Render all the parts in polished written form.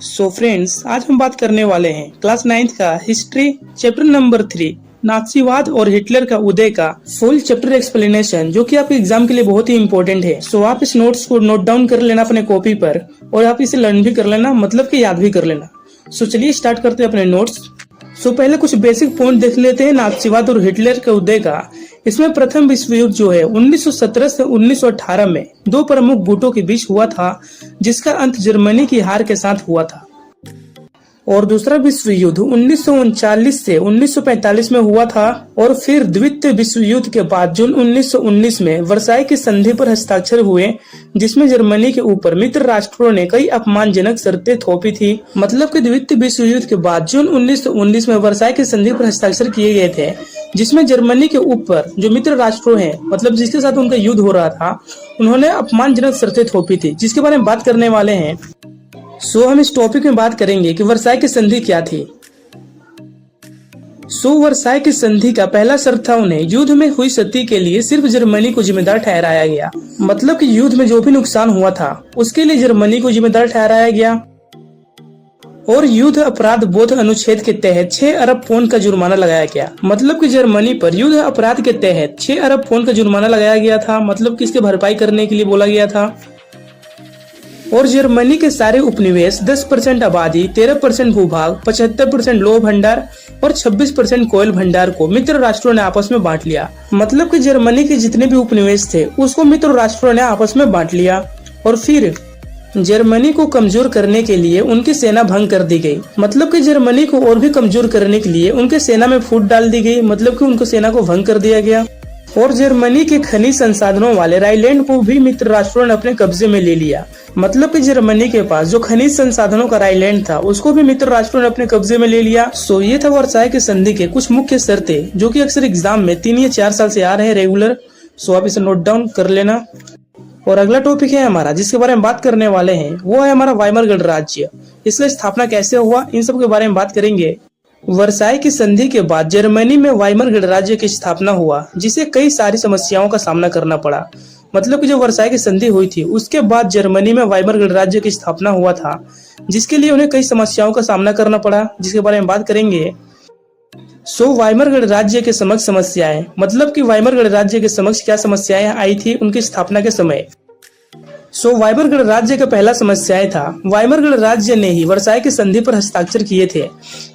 So friends, आज हम बात करने वाले हैं क्लास 9th का हिस्ट्री चैप्टर नंबर 3 नाथसीवाद और हिटलर का उदय का फुल चैप्टर एक्सप्लेनेशन, जो कि आपके एग्जाम के लिए बहुत ही इंपॉर्टेंट है। सो आप इस नोट्स को नोट डाउन कर लेना अपने कॉपी पर और आप इसे लर्न भी कर लेना, मतलब कि याद भी कर लेना। सो चलिए स्टार्ट करते हैं अपने नोट्स। सो पहले कुछ बेसिक पॉइंट देख लेते हैं नाथसीवाद और हिटलर के उदय का। इसमें प्रथम विश्व युद्ध जो है 1917 से 1918 में दो प्रमुख गुटों के बीच हुआ था, जिसका अंत जर्मनी की हार के साथ हुआ था। और दूसरा विश्व युद्ध 1939 से 1945 में हुआ था। और फिर द्वितीय विश्व युद्ध के बाद जून 1919 में वर्साई की संधि पर हस्ताक्षर हुए, जिसमें जर्मनी के ऊपर मित्र राष्ट्रों ने कई अपमानजनक शर्तें थोपी थी। मतलब कि द्वितीय विश्व युद्ध के बाद जून 1919 में वर्साई की संधि पर हस्ताक्षर किए गए थे, जिसमें जर्मनी के ऊपर जो मित्र राष्ट्रों हैं, मतलब जिसके साथ उनका युद्ध हो रहा था, उन्होंने अपमानजनक शर्तें थोपी थी, जिसके बारे में बात करने वाले हैं। सो हम इस टॉपिक में बात करेंगे कि वर्साई की संधि क्या थी। वर्साई की संधि का पहला शर्त था, उन्हें युद्ध में हुई क्षति के लिए सिर्फ जर्मनी को जिम्मेदार ठहराया गया। मतलब कि युद्ध में जो भी नुकसान हुआ था उसके लिए जर्मनी को जिम्मेदार ठहराया गया। और युद्ध अपराध बोध अनुच्छेद के तहत 6 अरब पौंड का जुर्माना लगाया गया। मतलब कि जर्मनी पर युद्ध अपराध के तहत 6 अरब पौंड का जुर्माना लगाया गया था, मतलब कि इसकी भरपाई करने के लिए बोला गया था। और जर्मनी के सारे उपनिवेश, 10% आबादी, 13% भूभाग, 75% लौह भंडार और 26% कोयल भंडार को मित्र राष्ट्रों ने आपस में बांट लिया। मतलब कि जर्मनी के जितने भी उपनिवेश थे उसको मित्र राष्ट्रों ने आपस में बांट लिया। और फिर जर्मनी को कमजोर करने के लिए उनकी सेना भंग कर दी गई। मतलब कि जर्मनी को और भी कमजोर करने के लिए उनके सेना में फूट डाल दी गई। मतलब कि उनको सेना को भंग कर दिया गया। और जर्मनी के खनिज संसाधनों वाले राइलैंड को भी मित्र राष्ट्रों ने अपने कब्जे में ले लिया। मतलब कि जर्मनी के पास जो खनिज संसाधनों का राइलैंड था उसको भी मित्र राष्ट्रों ने अपने कब्जे में ले लिया। सो ये था वर्साई की संधि के कुछ मुख्य शर्तें, जो कि अक्सर एग्जाम में 3 या 4 साल से आ रहे हैं रेगुलर। सो आप इसे नोट डाउन कर लेना। और अगला टॉपिक है हमारा, जिसके बारे में बात करने वाले हैं, वो है हमारा वाइमर गणराज्य। इसका स्थापना कैसे हुआ, इन सब के बारे में बात करेंगे। वर्साई की संधि के बाद जर्मनी में वाइमर गणराज्य की स्थापना हुआ, जिसे कई सारी समस्याओं का सामना करना पड़ा। मतलब कि जो वर्साई की संधि हुई थी उसके बाद जर्मनी में वाइमर गणराज्य की स्थापना हुआ था, जिसके लिए उन्हें कई समस्याओं का सामना करना पड़ा, जिसके बारे में बात करेंगे। वाइमर गणराज्य के समक्ष समस्याएं, मतलब कि वाइमर गणराज्य के समक्ष क्या समस्याएं आई थी उनकी स्थापना के समय। वाइमर गणराज्य का पहला समस्याएं था, वाइमर गणराज्य ने ही वर्साई की संधि पर हस्ताक्षर किए थे,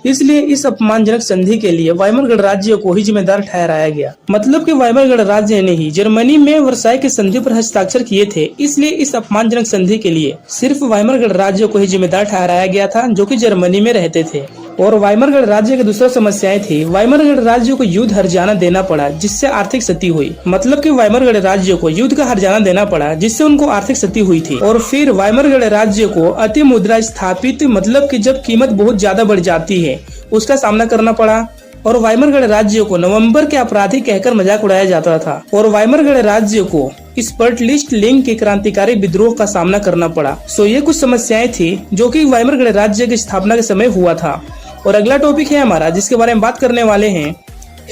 इसलिए इस अपमानजनक संधि के लिए वाइमर गणराज्य को ही जिम्मेदार ठहराया गया। मतलब कि वाइमर गणराज्य ने ही जर्मनी में वर्साई की संधि पर हस्ताक्षर किए थे, इसलिए इस अपमानजनक संधि के लिए सिर्फ वाइमर गणराज्य को ही जिम्मेदार ठहराया गया था, जो कि जर्मनी में रहते थे। और वाइमर गणराज्य की दूसरा समस्याएं थी, वाइमर गणराज्य को युद्ध हर्जाना देना पड़ा, जिससे आर्थिक क्षति हुई। मतलब कि वाइमर गणराज्य को युद्ध का हर्जाना देना पड़ा, जिससे उनको आर्थिक क्षति हुई थी। और फिर वाइमर गणराज्य को अति मुद्रा स्थापित, मतलब कि जब कीमत बहुत ज्यादा बढ़ जाती है, उसका सामना करना पड़ा। और वाइमर गणराज्य को नवंबर के अपराधी कहकर मजाक उड़ाया जाता था। और वाइमर गणराज्य को स्पर्टलिस्ट लिंग के क्रांतिकारी विद्रोह का सामना करना पड़ा। ये कुछ समस्याएं थी जो कि वाइमर गणराज्य की स्थापना के समय हुआ था। और अगला टॉपिक है हमारा, जिसके बारे में बात करने वाले हैं,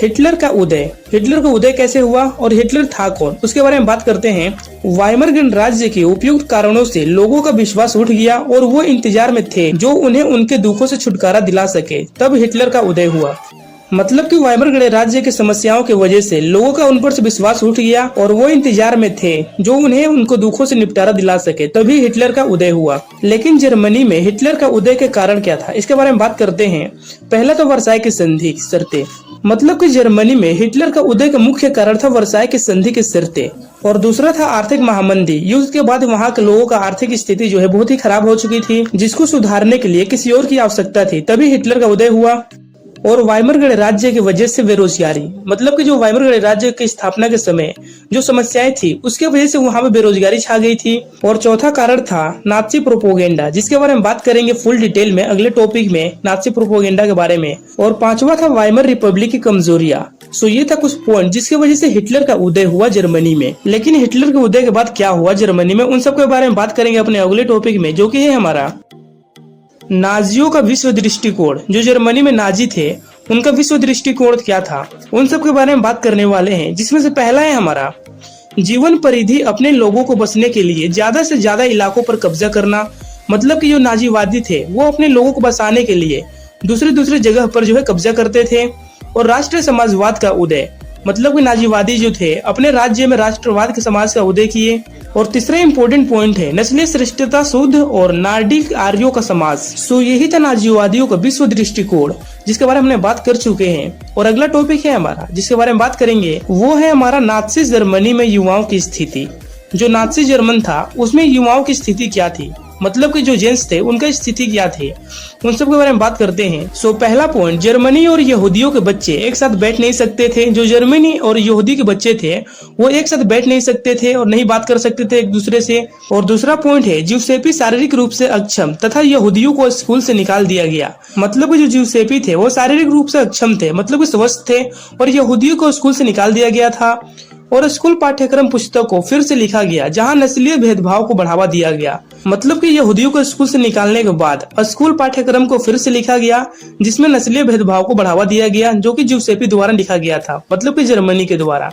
हिटलर का उदय। हिटलर का उदय कैसे हुआ और हिटलर था कौन, उसके बारे में बात करते हैं। वाइमर गणराज्य के उपयुक्त कारणों से लोगों का विश्वास उठ गया और वो इंतजार में थे जो उन्हें उनके दुखों से छुटकारा दिला सके। तब हिटलर का उदय हुआ। मतलब कि वाइमर गणराज्य की समस्याओं की वजह से लोगों का उन पर से विश्वास उठ गया और वो इंतजार में थे जो उन्हें उनको दुखों से निपटारा दिला सके, तभी हिटलर का उदय हुआ। लेकिन जर्मनी में हिटलर का उदय के कारण क्या था, इसके बारे में बात करते हैं। पहला तो वर्साई की संधि शर्तें। मतलब कि जर्मनी में हिटलर का उदय का मुख्य कारण था वर्साई की संधि की शर्तें। और दूसरा था आर्थिक महामंदी। युद्ध के बाद वहाँ के लोगों का आर्थिक स्थिति जो है बहुत ही खराब हो चुकी थी, जिसको सुधारने के लिए किसी और की आवश्यकता थी, तभी हिटलर का उदय हुआ। और वाइमर गणराज्य की वजह से बेरोजगारी। मतलब कि जो वाइमर गणराज्य की स्थापना के समय जो समस्याएं थी उसके वजह से वहाँ पे बेरोजगारी छा गई थी। और चौथा कारण था नाजी प्रोपोगेंडा, जिसके बारे में बात करेंगे फुल डिटेल में अगले टॉपिक में, नाजी प्रोपोगेंडा के बारे में। और पांचवा था वाइमर रिपब्लिक की कमजोरियां। ये था कुछ पॉइंट जिसकी वजह से हिटलर का उदय हुआ जर्मनी में। लेकिन हिटलर के उदय के बाद क्या हुआ जर्मनी में, उन सब के बारे में बात करेंगे अपने अगले टॉपिक में, जो कि है हमारा नाजियों का विश्व दृष्टिकोण। जो जर्मनी में नाजी थे उनका विश्व दृष्टिकोण क्या था, उन सब के बारे में बात करने वाले हैं। जिसमें से पहला है हमारा जीवन परिधि, अपने लोगों को बसने के लिए ज्यादा से ज्यादा इलाकों पर कब्जा करना। मतलब कि जो नाजीवादी थे वो अपने लोगों को बसाने के लिए दूसरी जगह पर जो है कब्जा करते थे। और राष्ट्रीय समाजवाद का उदय, मतलब कि नाजीवादी जो थे अपने राज्य में राष्ट्रवाद के समाज का उदय किए। और तीसरा इंपॉर्टेंट पॉइंट है नस्लीय श्रेष्ठता, शुद्ध और नार्डिक आर्यों का समाज। सो यही था नाजीवादियों का विश्व दृष्टिकोण, जिसके बारे में हमने बात कर चुके हैं। और अगला टॉपिक है हमारा जिसके बारे में बात करेंगे, वो है हमारा नाज़ी जर्मनी में युवाओं की स्थिति। जो नाज़ी जर्मन था उसमें युवाओं की स्थिति क्या थी, मतलब कि जो जेंट्स थे उनका स्थिति क्या थी, उन सब के बारे में बात करते हैं। सो पहला पॉइंट, जर्मनी और यहूदियों के बच्चे एक साथ बैठ नहीं सकते थे। जो जर्मनी और यहूदी के बच्चे थे वो एक साथ बैठ नहीं सकते थे और नहीं बात कर सकते थे एक दूसरे से। और दूसरा पॉइंट है ज्यूसेपी शारीरिक रूप से अक्षम तथा यहूदियों को स्कूल से निकाल दिया गया। मतलब कि जो ज्यूसेपी थे वो शारीरिक रूप से अक्षम थे, मतलब कि स्वस्थ थे, और यहूदियों को स्कूल से निकाल दिया गया था। और स्कूल पाठ्यक्रम पुस्तक को फिर से लिखा गया जहां नस्लीय भेदभाव को बढ़ावा दिया गया। मतलब कि यहूदियों को स्कूल से निकालने के बाद स्कूल पाठ्यक्रम को फिर से लिखा गया जिसमें नस्लीय भेदभाव को बढ़ावा दिया गया, जो कि ज्यूसेपी द्वारा लिखा गया था, मतलब कि जर्मनी के द्वारा।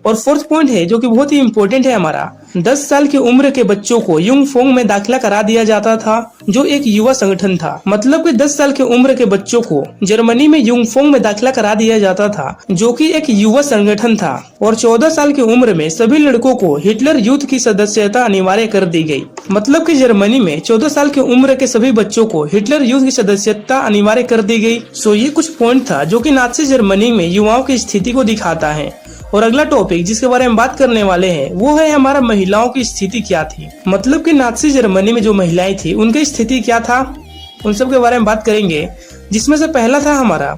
और फोर्थ पॉइंट है जो कि बहुत ही इम्पोर्टेंट है हमारा, 10 साल की उम्र के बच्चों को युंग फोंग में दाखिला करा दिया जाता था, जो एक युवा संगठन था। मतलब कि 10 साल की उम्र के बच्चों को जर्मनी में युंग फोंग में दाखिला करा दिया जाता था, जो कि एक युवा संगठन था। और 14 साल की उम्र में सभी लड़कों को हिटलर यूथ की सदस्यता अनिवार्य कर दी गई। मतलब कि जर्मनी में 14 साल की उम्र के सभी बच्चों को हिटलर यूथ की सदस्यता अनिवार्य कर दी गई। सो ये कुछ पॉइंट था जो कि नाज़ी जर्मनी में युवाओं की स्थिति को दिखाता है। और अगला टॉपिक जिसके बारे में बात करने वाले हैं वो है हमारा महिलाओं की स्थिति क्या थी। मतलब कि नाज़ी जर्मनी में जो महिलाएं थी उनकी स्थिति क्या था, उन सब के बारे में बात करेंगे। जिसमें से पहला था हमारा,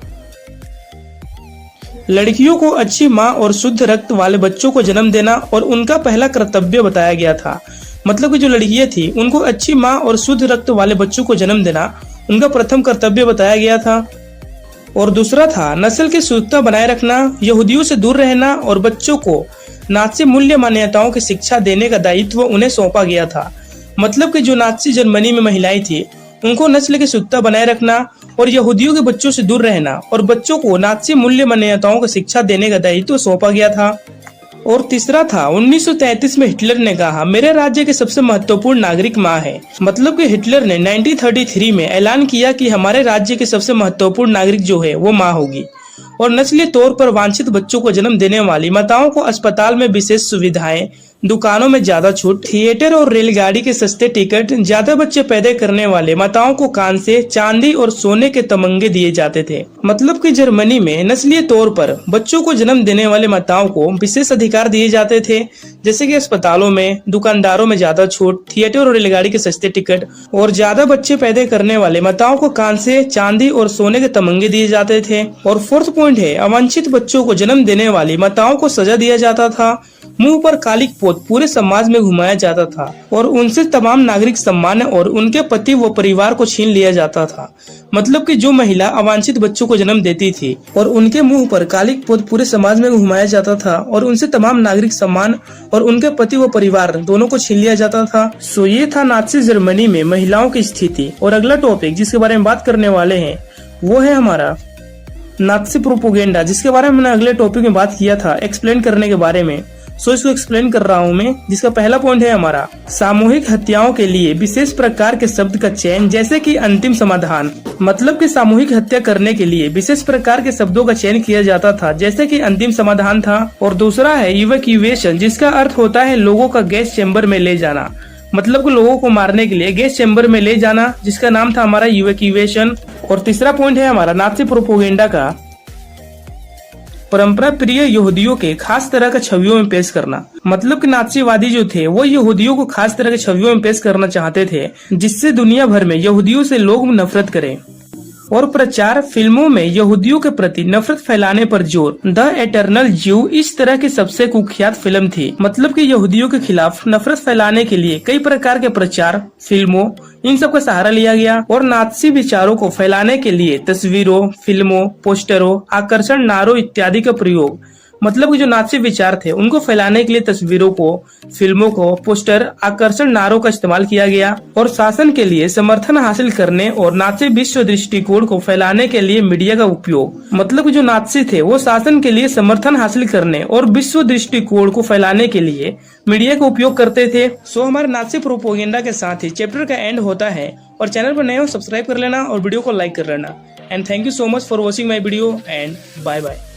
लड़कियों को अच्छी माँ और शुद्ध रक्त वाले बच्चों को जन्म देना और उनका पहला कर्तव्य बताया गया था। मतलब कि जो लड़कियां थी उनको अच्छी माँ और शुद्ध रक्त वाले बच्चों को जन्म देना उनका प्रथम कर्तव्य बताया गया था। और दूसरा था नस्ल की शुद्धता बनाए रखना, यहूदियों से दूर रहना और बच्चों को नाज़ी मूल्य मान्यताओं की शिक्षा देने का दायित्व उन्हें सौंपा गया था। मतलब कि जो नाज़ी जर्मनी में महिलाएं थी उनको नस्ल की शुद्धता बनाए रखना और यहूदियों के बच्चों से दूर रहना और बच्चों को नाज़ी मूल्य मान्यताओं की शिक्षा देने का दायित्व सौंपा गया था। और तीसरा था 1933 में हिटलर ने कहा मेरे राज्य के सबसे महत्वपूर्ण नागरिक माँ है। मतलब कि हिटलर ने 1933 में ऐलान किया कि हमारे राज्य के सबसे महत्वपूर्ण नागरिक जो है वो माँ होगी। और नस्लीय तौर पर वांछित बच्चों को जन्म देने वाली माताओं को अस्पताल में विशेष सुविधाएं, दुकानों में ज्यादा छूट, थिएटर और रेलगाड़ी के सस्ते टिकट, ज्यादा बच्चे पैदा करने वाले माताओं को कांसे, चांदी और सोने के तमंगे दिए जाते थे। मतलब कि जर्मनी में नस्लीय तौर पर बच्चों को जन्म देने वाले माताओं को विशेष अधिकार दिए जाते थे, जैसे कि अस्पतालों में, दुकानदारों में ज्यादा छूट, थिएटर और रेलगाड़ी के सस्ते टिकट, और ज्यादा बच्चे पैदा करने वाले माताओं को कांसे, चांदी और सोने के तमंगे दिए जाते थे। और फोर्थ पॉइंट है अवांछित बच्चों को जन्म देने वाली माताओं को सजा दिया जाता था, मुंह पर कालिक पोत पूरे समाज में घुमाया जाता था और उनसे तमाम नागरिक सम्मान और उनके पति व परिवार को छीन लिया जाता था। मतलब कि जो महिला अवांछित बच्चों को जन्म देती थी और उनके मुंह पर कालिक पोत पूरे समाज में घुमाया जाता था और उनसे तमाम नागरिक सम्मान और उनके पति व परिवार दोनों को छीन लिया जाता था। सो ये था नाज़ी जर्मनी में महिलाओं की स्थिति। और अगला टॉपिक जिसके बारे में बात करने वाले हैं वो है हमारा नाज़ी प्रोपोगेंडा, जिसके बारे में मैंने अगले टॉपिक में बात किया था एक्सप्लेन करने के बारे में। सो इसको एक्सप्लेन कर रहा हूँ मैं। जिसका पहला पॉइंट है हमारा सामूहिक हत्याओं के लिए विशेष प्रकार के शब्द का चयन, जैसे कि अंतिम समाधान। मतलब कि सामूहिक हत्या करने के लिए विशेष प्रकार के शब्दों का चयन किया जाता था, जैसे कि अंतिम समाधान था। और दूसरा है इवैक्यूएशन, जिसका अर्थ होता है लोगों का गैस चैम्बर में ले जाना। मतलब कि लोगों को मारने के लिए गैस चैम्बर में ले जाना, जिसका नाम था हमारा इवैक्यूएशन। और तीसरा पॉइंट है हमारा नाज़ी प्रोपोगेंडा का परंपरा प्रिय यहूदियों के खास तरह का छवियों में पेश करना। मतलब कि नाज़ीवादी जो थे वो यहूदियों को खास तरह के छवियों में पेश करना चाहते थे, जिससे दुनिया भर में यहूदियों से लोग नफरत करें। और प्रचार फिल्मों में यहूदियों के प्रति नफरत फैलाने पर जोर। द एटर्नल ज्यू इस तरह की सबसे कुख्यात फिल्म थी। मतलब कि यहूदियों के खिलाफ नफरत फैलाने के लिए कई प्रकार के प्रचार, फिल्मों, इन सब का सहारा लिया गया। और नाज़ी विचारों को फैलाने के लिए तस्वीरों, फिल्मों, पोस्टरों, आकर्षण नारों इत्यादि का प्रयोग। मतलब कि जो नाथसी विचार थे उनको फैलाने के लिए तस्वीरों को, फिल्मों को, पोस्टर, आकर्षण नारों का इस्तेमाल किया गया और शासन के लिए समर्थन हासिल करने और नाथसी विश्व दृष्टिकोण को फैलाने के लिए मीडिया का उपयोग। मतलब कि जो नाथसी थे वो शासन के लिए समर्थन हासिल करने और विश्व दृष्टिकोण को फैलाने के लिए मीडिया का उपयोग करते थे। सो हमारे नाथसी प्रोपोगेंडा के साथ ही चैप्टर का एंड होता है और चैनल पर नए हो सब्सक्राइब कर लेना और वीडियो को लाइक कर लेना। And thank you so much for watching my video and bye bye.